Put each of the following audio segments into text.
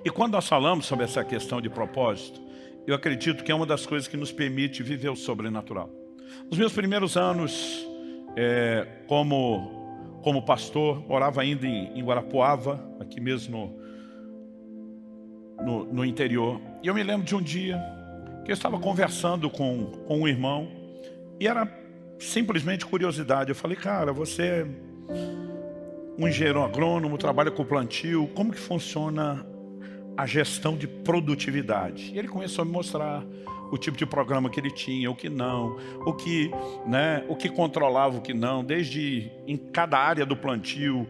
E quando nós falamos sobre essa questão de propósito, eu acredito que é uma das coisas que nos permite viver o sobrenatural. Nos meus primeiros anos como pastor, morava ainda em Guarapuava, aqui mesmo no interior. E eu me lembro de um dia que eu estava conversando com um irmão e era simplesmente curiosidade. Eu falei, cara, você é um engenheiro agrônomo, trabalha com plantio, como que funciona a gestão de produtividade? E ele começou a me mostrar o tipo de programa que ele tinha, o que não, o que controlava, o que não, desde em cada área do plantio,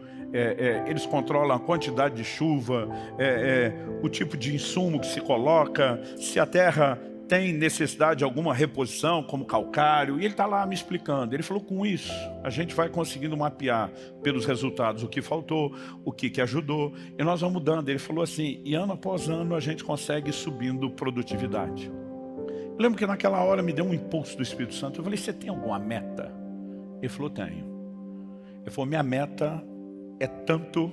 eles controlam a quantidade de chuva, o tipo de insumo que se coloca, se a terra tem necessidade de alguma reposição, como calcário, e ele está lá me explicando. Ele falou, com isso, a gente vai conseguindo mapear pelos resultados o que faltou, o que ajudou, e nós vamos mudando. Ele falou assim, e ano após ano a gente consegue ir subindo produtividade. Eu lembro que naquela hora me deu um impulso do Espírito Santo. Eu falei, você tem alguma meta? Ele falou, tenho. Ele falou, minha meta é tanto,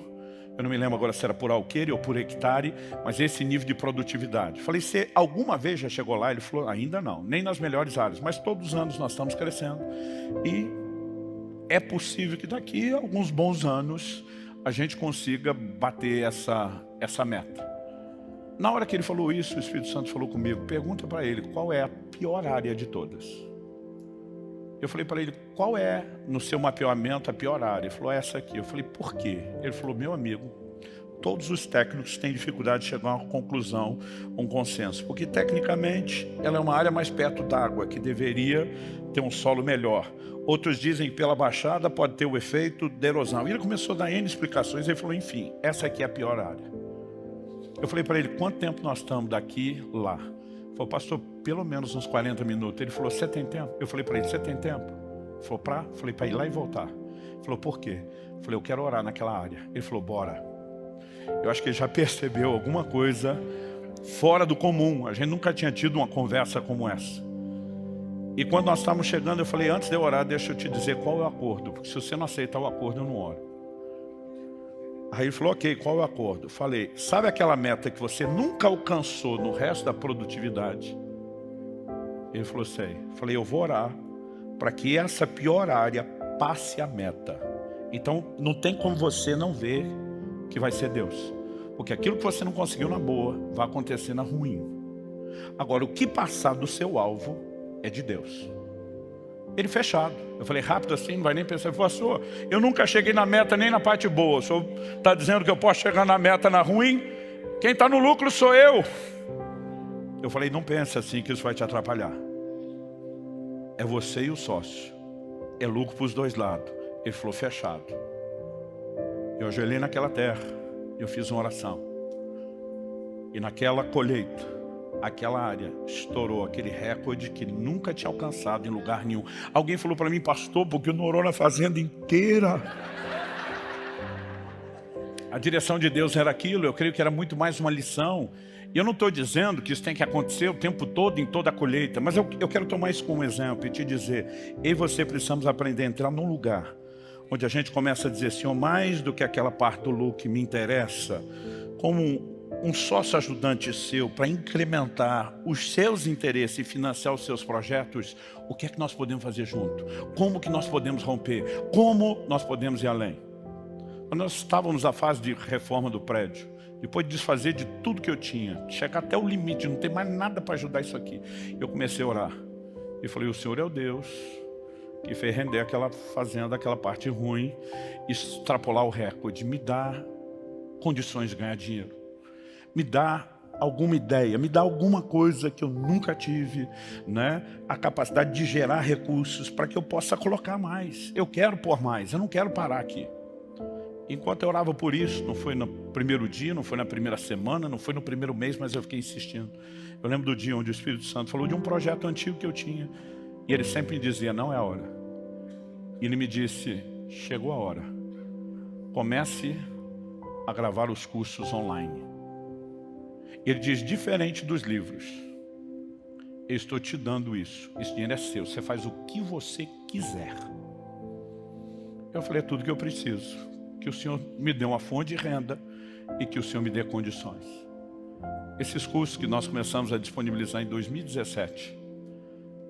eu não me lembro agora se era por alqueire ou por hectare, mas esse nível de produtividade. Eu falei, você alguma vez já chegou lá? Ele falou, ainda não, nem nas melhores áreas, mas todos os anos nós estamos crescendo. E é possível que daqui a alguns bons anos a gente consiga bater essa meta. Na hora que ele falou isso, o Espírito Santo falou comigo, pergunta para ele qual é a pior área de todas. Eu falei para ele, qual é no seu mapeamento a pior área? Ele falou, essa aqui. Eu falei, por quê? Ele falou, meu amigo, todos os técnicos têm dificuldade de chegar a uma conclusão, um consenso, porque tecnicamente ela é uma área mais perto d'água, que deveria ter um solo melhor. Outros dizem que pela baixada pode ter o efeito de erosão. E ele começou a dar N explicações, ele falou, enfim, essa aqui é a pior área. Eu falei para ele, quanto tempo nós estamos daqui lá? Ele falou, pastor, pelo menos uns 40 minutos. Ele falou, você tem tempo? Eu falei para ele, você tem tempo? Ele falou, falei para ir lá e voltar. Ele falou, por quê? Eu falei, eu quero orar naquela área. Ele falou, bora. Eu acho que ele já percebeu alguma coisa fora do comum. A gente nunca tinha tido uma conversa como essa. E quando nós estávamos chegando, eu falei, antes de eu orar, deixa eu te dizer qual é o acordo. Porque se você não aceitar o acordo, eu não oro. Aí ele falou, ok, qual é o acordo? Eu falei, sabe aquela meta que você nunca alcançou no resto da produtividade? Ele falou, sei. Eu falei, eu vou orar para que essa pior área passe a meta. Então, não tem como você não ver que vai ser Deus. Porque aquilo que você não conseguiu na boa, vai acontecer na ruim. Agora, o que passar do seu alvo é de Deus. Ele fechado. Eu falei, rápido assim, não vai nem pensar. Ele falou, pastor, eu nunca cheguei na meta nem na parte boa. O senhor está dizendo que eu posso chegar na meta na ruim? Quem está no lucro sou eu. Eu falei, não pense assim que isso vai te atrapalhar. É você e o sócio. É lucro para os dois lados. Ele falou, fechado. Eu ajoelhei naquela terra. Eu fiz uma oração. E naquela colheita, aquela área estourou aquele recorde que nunca tinha alcançado em lugar nenhum. Alguém falou para mim, pastor, porque não orou na fazenda inteira. A direção de Deus era aquilo, eu creio que era muito mais uma lição. E eu não estou dizendo que isso tem que acontecer o tempo todo, em toda a colheita, mas eu quero tomar isso como exemplo e te dizer, eu e você precisamos aprender a entrar num lugar onde a gente começa a dizer, Senhor, mais do que aquela parte do lucro que me interessa, como um sócio ajudante seu para incrementar os seus interesses e financiar os seus projetos, o que é que nós podemos fazer junto? Como que nós podemos romper? Como nós podemos ir além? Quando nós estávamos na fase de reforma do prédio, depois de desfazer de tudo que eu tinha, chegar até o limite, não tem mais nada para ajudar isso aqui, eu comecei a orar. E falei, o Senhor é o Deus que fez render aquela fazenda, aquela parte ruim, extrapolar o recorde, me dá condições de ganhar dinheiro. Me dá alguma ideia, me dá alguma coisa que eu nunca tive, né? A capacidade de gerar recursos para que eu possa colocar mais. Eu quero pôr mais, eu não quero parar aqui. Enquanto eu orava por isso, não foi no primeiro dia, não foi na primeira semana, não foi no primeiro mês, mas eu fiquei insistindo. Eu lembro do dia onde o Espírito Santo falou de um projeto antigo que eu tinha. E ele sempre dizia, não é a hora. E ele me disse, chegou a hora. Comece a gravar os cursos online. Ele diz, diferente dos livros, eu estou te dando isso. Esse dinheiro é seu, você faz o que você quiser. Eu falei, é tudo que eu preciso. Que o Senhor me dê uma fonte de renda e que o Senhor me dê condições. Esses cursos que nós começamos a disponibilizar em 2017,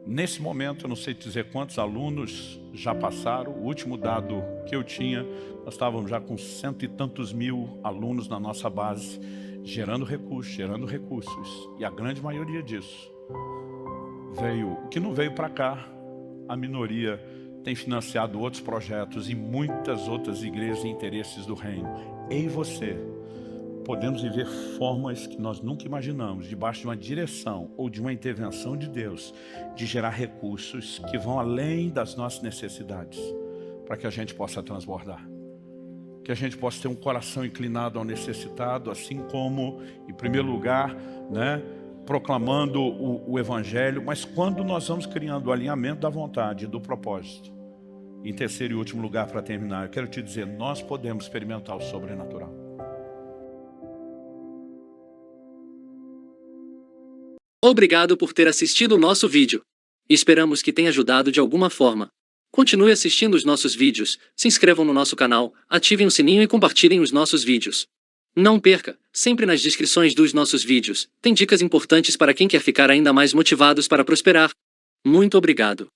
nesse momento, eu não sei dizer quantos alunos já passaram. O último dado que eu tinha, nós estávamos já com 100 e tantos mil alunos na nossa base, gerando recursos. E a grande maioria disso veio, o que não veio para cá, a minoria tem financiado outros projetos e muitas outras igrejas e interesses do reino. Eu e você podemos viver formas que nós nunca imaginamos, debaixo de uma direção ou de uma intervenção de Deus, de gerar recursos que vão além das nossas necessidades, para que a gente possa transbordar. Que a gente possa ter um coração inclinado ao necessitado, assim como, em primeiro lugar, né, proclamando o Evangelho, mas quando nós vamos criando o alinhamento da vontade e do propósito. Em terceiro e último lugar, para terminar, eu quero te dizer, nós podemos experimentar o sobrenatural. Obrigado por ter assistido o nosso vídeo. Esperamos que tenha ajudado de alguma forma. Continue assistindo os nossos vídeos, se inscrevam no nosso canal, ativem o sininho e compartilhem os nossos vídeos. Não perca, sempre nas descrições dos nossos vídeos, tem dicas importantes para quem quer ficar ainda mais motivados para prosperar. Muito obrigado.